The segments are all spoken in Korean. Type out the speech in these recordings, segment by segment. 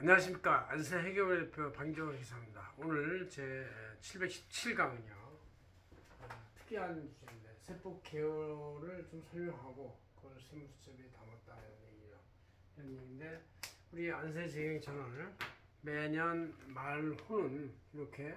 안녕하십니까. 안세 해결 대표 방정호 기사입니다. 오늘 제 717강은요. 특이한 주제인데 세법 개요를 좀 설명하고 그걸 세무수첩에 담았다 이런 얘기인데 우리 안세 재경 전원을 매년 말 후는 이렇게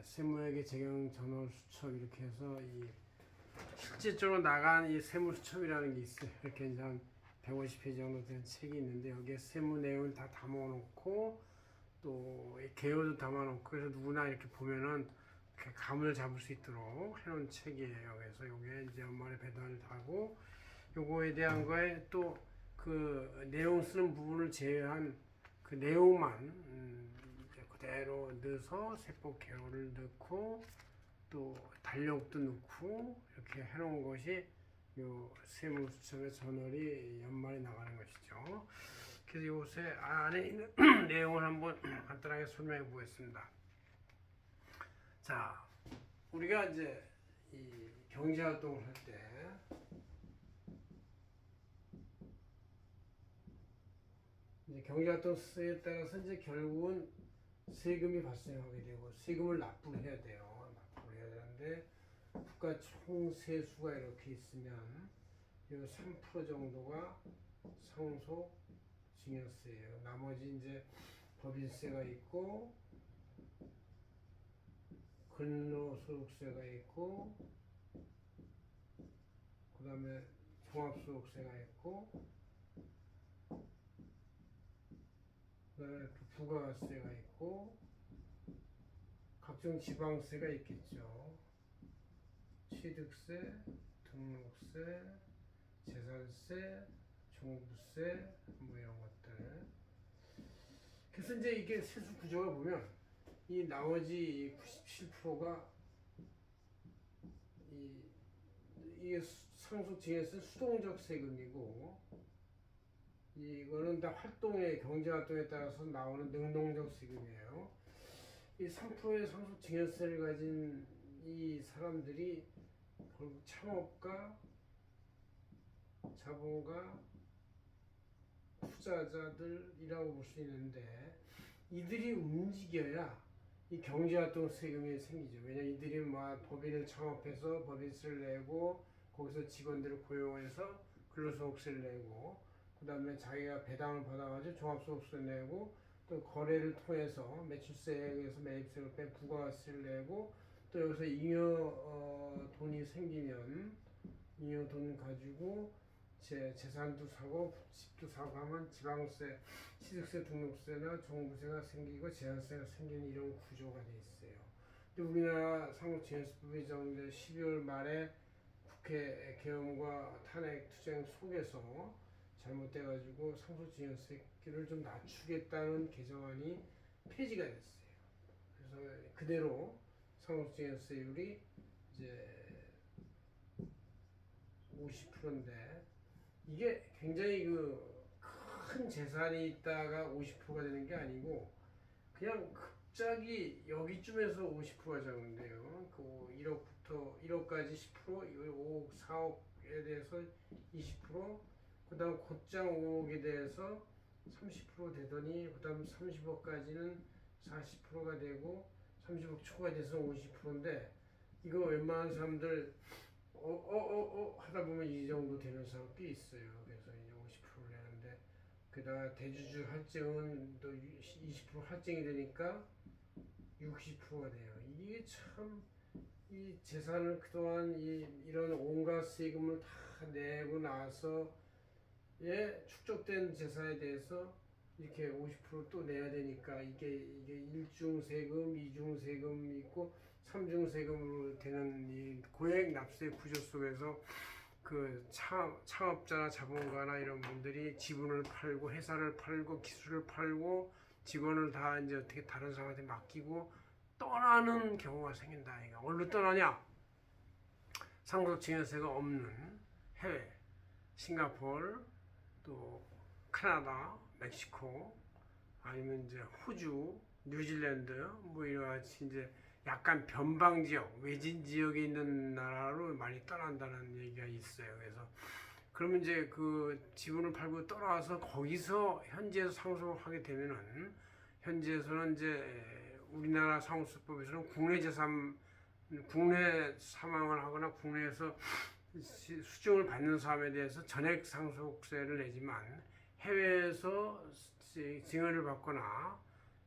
세무회계 재경 전원 수첩 이렇게 해서 이 실질적으로 나간 이 세무수첩이라는 게 있어요. 이렇게 이제 한 150페이지 정도 된 책이 있는데 여기에 세무 내용을 다 담아놓고 또 개요도 담아놓고 그래서 누구나 이렇게 보면은 이렇게 감을 잡을 수 있도록 해놓은 책이에요. 그래서 요게 이제 연말에 배달을 하고 요거에 대한 거에 또 그 내용 쓰는 부분을 제외한 그 내용만 이제 그대로 넣어서 세법 개요를 넣고 또 달력도 넣고 이렇게 해놓은 것이 요 세무수첩의 저널이 연말에 나가는 것이죠. 그래서 요새 안에 있는 내용을 한번 간단하게 설명해 보겠습니다. 자, 우리가 이제 이 경제활동을 할 때 이제 경제활동에 따라서 이제 결국은 세금이 발생하게 되고 세금을 납부를 해야 돼요. 납부를 해야 되는데 국가 총세수가 이렇게 있으면 이 3% 정도가 상속 증여세예요. 나머지 이제 법인세가 있고 근로소득세가 있고 그 다음에 종합소득세가 있고 그 다음에 부가세가 있고 각종 지방세가 있겠죠. 취득세, 등록세, 재산세, 종부세 뭐 이런 것들. 그래서 이제 이게 세수 구조가 보면 이 나머지 97%가 이게 상속증여세 수동적 세금이고 이거는 다 활동의 경제활동에 따라서 나오는 능동적 세금이에요. 이 3%의 상속증여세를 가진 이 사람들이 결국 창업가, 자본가, 투자자들이라고 볼 수 있는데 이들이 움직여야 이 경제활동 세금이 생기죠. 왜냐면 이들이 뭐 법인을 창업해서 법인세를 내고 거기서 직원들을 고용해서 근로소득세를 내고 그 다음에 자기가 배당을 받아가지고 종합소득세를 내고 또 거래를 통해서 매출세에 의해서 매입세를 뺀 부가세를 내고 또 여기서 잉여 돈이 생기면 잉여 돈 가지고 재산도 사고 집도 사고 하면 지방세, 취득세, 등록세나 종부세가 생기고 재산세가 생기는 이런 구조가 돼 있어요. 근데 우리나라 상속증여세법이 제정된 12월 말에 국회 계엄과 탄핵 투쟁 속에서 잘못돼가지고 상속증여세를 좀 낮추겠다는 개정안이 폐지가 됐어요. 그래서 그대로 상속증여세율이 이제 50%인데 이게 굉장히 큰 재산이 있다가 50%가 되는 게 아니고 그냥 갑자기 여기쯤에서 50%가 적은데요. 그 1억부터 1억까지 10%, 5억, 4억에 대해서 20%, 그 다음 곧장 5억에 대해서 30% 되더니 그 다음 30억까지는 40%가 되고 30억 초과 돼서 50%인데 이거 웬만한 사람들 하다 보면 이 정도 되는 사람 꽤 있어요. 그래서 이제 50%를 내는데 게다가 대주주 할증은 또 20% 할증이 되니까 60%가 돼요. 이게 참 이 재산을 그동안 이런 온갖 세금을 다 내고 나서 축적된 재산에 대해서 이렇게 50%또 내야 되니까 이게 1중 세금, 2중 세금 있고 3중 세금으로 되는 이 고액 납세 구조 속에서 그 창업자나 자본가나 이런 분들이 지분을 팔고 회사를 팔고 기술을 팔고 직원을 다 이제 어떻게 다른 사람한테 맡기고 떠나는 경우가 생긴다. 이거 어디로 떠나냐? 상속증여세가 없는 해외, 싱가포르, 또 캐나다, 멕시코, 아니면 이제 호주, 뉴질랜드 뭐 이와 같이 이제 약간 변방 지역, 외진 지역에 있는 나라로 많이 떠난다는 얘기가 있어요. 그래서 그러면 이제 그 지분을 팔고 떠나와서 거기서 현지에서 상속을 하게 되면은 현지에서는 이제 우리나라 상속법에서는 국내 사망을 하거나 국내에서 수증을 받는 사람에 대해서 전액 상속세를 내지만 해외에서 증여를 받거나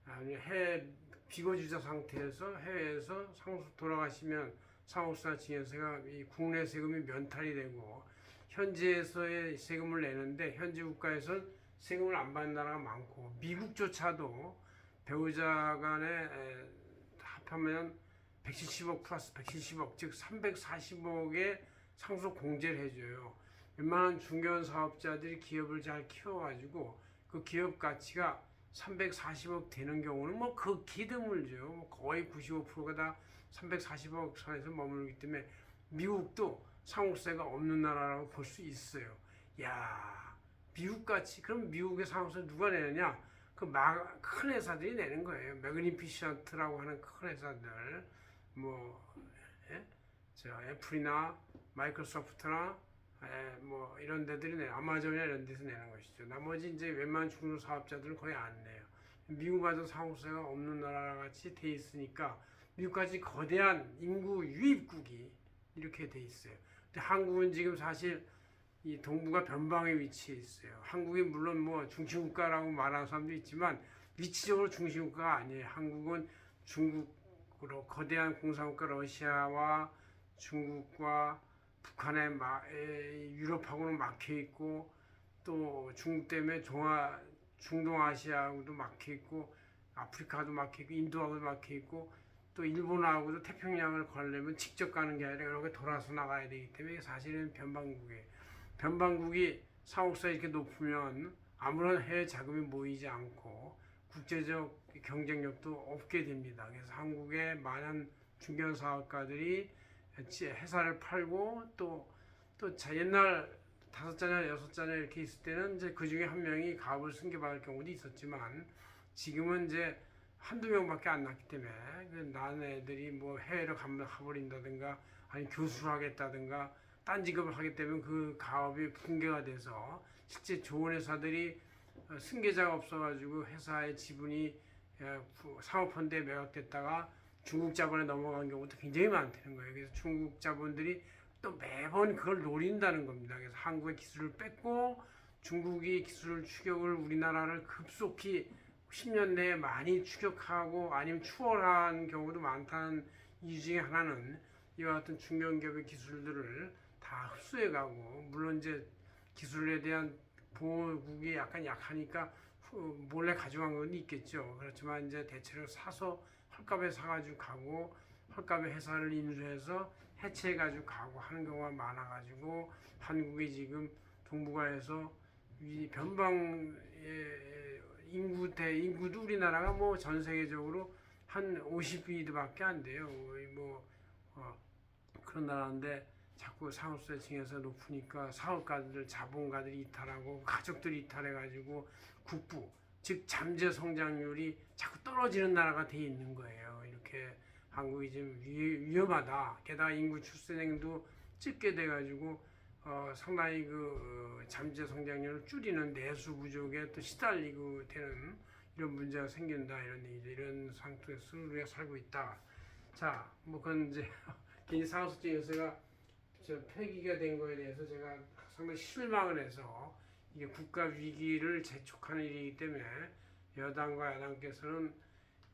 아니 해외 비거주자 상태에서 해외에서 상속 돌아가시면 상속세나 증여세가 이 국내 세금이 면탈이 되고 현지에서의 세금을 내는데 현지 국가에서는 세금을 안 받는 나라가 많고 미국조차도 배우자 간에 합하면 170억 플러스 170억 즉 340억의 상속 공제를 해줘요. 웬만한 중견 사업자들이 기업을 잘 키워가지고 그 기업 가치가 340억 되는 경우는 뭐 극히 드물죠. 거의 95%가 다 340억 선에서 머물기 때문에 미국도 상속세가 없는 나라라고 볼 수 있어요. 야, 미국같이 그럼 미국의 상속세 누가 내느냐? 큰 회사들이 내는 거예요. 매그니피션트라고 하는 큰 회사들, 뭐 예? 애플이나 마이크로소프트나 뭐 이런 데들이 내, 아마존이나 이런 데서 내는 것이죠. 나머지 이제 웬만한 중소 사업자들은 거의 안 내요. 미국과도 상속세가 없는 나라 같이 돼 있으니까 미국까지 거대한 인구 유입국이 이렇게 돼 있어요. 근데 한국은 지금 사실 이 동북아 변방에 위치해 있어요. 한국이 물론 뭐 중심국가라고 말하는 사람도 있지만 위치적으로 중심국가가 아니에요. 한국은 중국으로 거대한 공산국가 러시아와 중국과 북한의 유럽하고는 막혀 있고 또 중국 때문에 중동아시아하고도 막혀 있고 아프리카도 막혀 있고 인도하고도 막혀 있고 또 일본하고도 태평양을 걸려면 직접 가는 게 아니라 이렇게 돌아서 나가야 되기 때문에 사실은 변방국이에요. 변방국이 상속세 이렇게 높으면 아무런 해외 자금이 모이지 않고 국제적 경쟁력도 없게 됩니다. 그래서 한국의 많은 중견 사업가들이 회사를 팔고 또 옛날 5자녀, 6자녀 이렇게 있을 때는 이제 그 중에 한 명이 가업을 승계받을 경우도 있었지만 지금은 이제 한두 명밖에 안 났기 때문에 난 애들이 뭐 해외로 가버린다든가 아니 교수를 하겠다든가 딴 직업을 하기 때문에 그 가업이 붕괴가 돼서 실제 좋은 회사들이 승계자가 없어가지고 회사의 지분이 사모펀드에 매각됐다가 중국 자본에 넘어간 경우도 굉장히 많다는 거예요. 그래서 중국 자본들이 또 매번 그걸 노린다는 겁니다. 그래서 한국의 기술을 뺏고 중국이 기술 추격을 우리나라를 급속히 10년 내에 많이 추격하고 아니면 추월한 경우도 많다는 이유 중에 하나는 이와 같은 중견기업의 기술들을 다 흡수해가고 물론 이제 기술에 대한 보호국이 약간 약하니까 몰래 가져간 건 있겠죠. 그렇지만 이제 대체로 사서 헐값에 사가지고 가고 헐값에 회사를 인수해서 해체해가지고 가고 하는 경우가 많아가지고 한국이 지금 동북아에서 이 변방의 인구도 우리나라가 뭐 전 세계적으로 한 50위밖에 안 돼요. 그런 나라인데 자꾸 상속세 층에서 높으니까 사업가들, 자본가들이 이탈하고 가족들이 이탈해가지고 국부, 즉 잠재 성장률이 자꾸 떨어지는 나라가 돼 있는 거예요. 이렇게 한국이 지금 위험하다. 게다가 인구 출생도 적게 돼가지고 상당히 잠재 성장률을 줄이는 내수 부족에 또 시달리고 되는 이런 문제가 생긴다 이런 얘기죠. 이런 상태에서 우리가 살고 있다. 자, 뭐 그건 이제 개인 상속세 요새가 폐기가 된 거에 대해서 제가 상당히 실망을 해서 이게 국가 위기를 재촉하는 일이기 때문에 여당과 야당께서는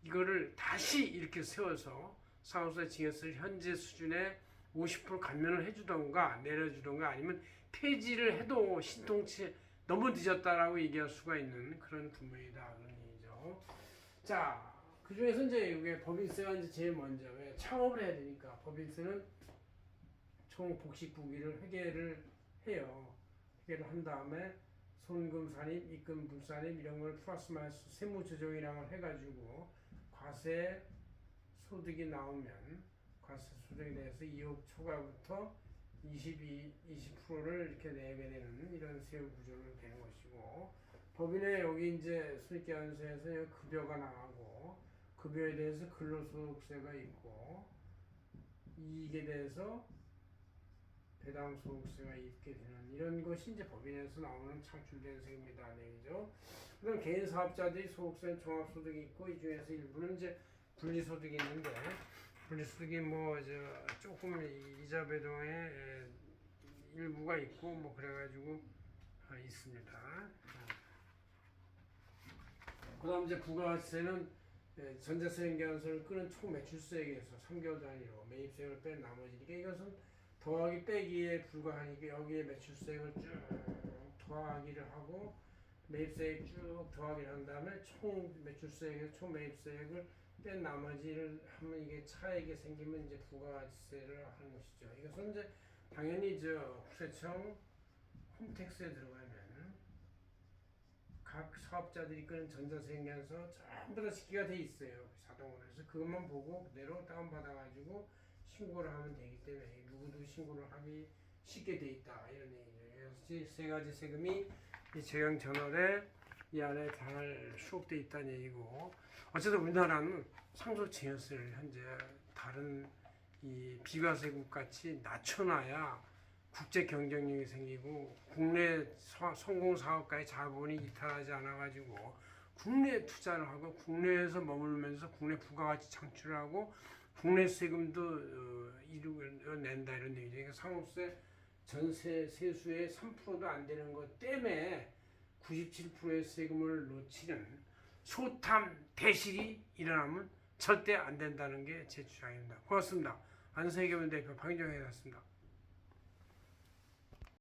이거를 다시 이렇게 세워서 상속세 증여세를 현재 수준에 50% 감면을 해주던가 내려주던가 아니면 폐지를 해도 신통치 너무 늦었다라고 얘기할 수가 있는 그런 부분이다 그런 얘기죠. 자, 그 중에서 이제 이게 법인세가 이제 제일 먼저 왜 창업을 해야 되니까 법인세는 총 복식국위를 회계를 해요. 회계를 한 다음에 손금산임, 입금불산임 이런 걸 플러스 마이너스 세무조정이라고 해가지고 과세 소득이 나오면 과세 소득에 대해서 2억 초과부터 20%를 이렇게 내게 되는 이런 세후 구조로 되는 것이고 법인에 여기 이제 손익계산서에서 급여가 나가고 급여에 대해서 근로소득세가 있고 이익에 대해서 배당 소득세가 있게 되는 이런 것이 이제 법인에서 나오는 창출된 세금이다 내용이죠. 그다음 개인 사업자들이 소득세는 종합소득이 있고 이 중에서 일부는 이제 분리소득이 있는데 분리소득이 뭐 조금 이자 배당에 일부가 있고 뭐 그래가지고 있습니다. 그다음 이제 부가가치세는 전자세 연계한선을 끄는 총 매출세액에서 3개월 단위로 매입세액을 뺀 나머지니까 이것은 더하기 빼기에 불과하니까 여기에 매출세액을 쭉 더하기를 하고 매입세액 쭉 더하기를 한 다음에 총 매출세액에서 총 매입세액을 뺀 나머지를 하면 이게 차액이 생기면 이제 부가가치세를 하는 것이죠. 이것은 이제 당연히 국세청 홈택스에 들어가면 각 사업자들이 끄는 전자세 연계한서 전부 다 집계가 돼 있어요. 자동으로. 그래서 그것만 보고 그대로 다운받아가지고 신고를 하면 되기 때문에 누구도 신고를 하기 쉽게 돼 있다 이런 얘기죠. 그래서 세 가지 세금이 이 재경전월에 이 안에 잘 수록돼 있다는 얘기고, 어쨌든 우리나라는 상속증여세를 현재 다른 이 비과세국 같이 낮춰놔야 국제 경쟁력이 생기고 국내 성공 사업가의 자본이 이탈하지 않아가지고 국내 투자를 하고 국내에서 머물면서 국내 부가가치 창출을 하고 국내 세금도 이루어낸다 이런 얘기죠. 그러니까 상속세 전세 세수의 3%도 안 되는 것 때문에 97%의 세금을 놓치는 소탐 대실이 일어나면 절대 안 된다는 게 제 주장입니다. 고맙습니다. 안세겸 대표 방정혜였습니다.